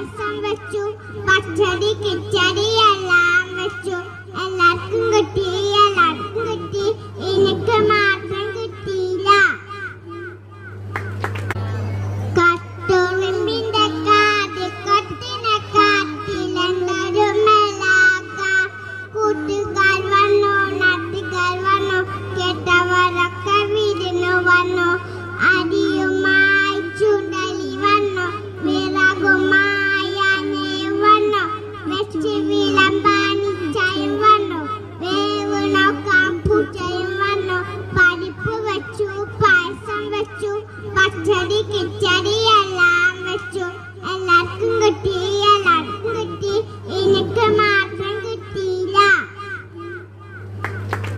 പായസം വെച്ചു, പച്ചടി കിച്ചടി എല്ലാം വെച്ചു. എല്ലാവർക്കും കിട്ടി, എല്ലാവർക്കും കിട്ടി, എനിക്ക് മാത്രം കിട്ടിയില്ല. കട്ടുറുമ്പിന്റെ കാത് കൊട്ടിനെ കാട്ടിലെന്തൊരു മേലാക. കൂട്ടുകാർ വന്നു, നാട്ടുകാർ വന്നു, കേട്ടവരൊക്കെ വിരുന്നു വന്നു. അരിയുമായി ചുടലി വന്നു, വിറകുമായി ആനയും വന്നു, വെച്ച് വിളമ്പാനിച്ചായും വന്നു, വേവ് നോക്കാൻ പൂച്ചയും വന്നു. പരിപ്പ് വെച്ചു, പായസം വെച്ചു, പച്ചടി കിച്ചടി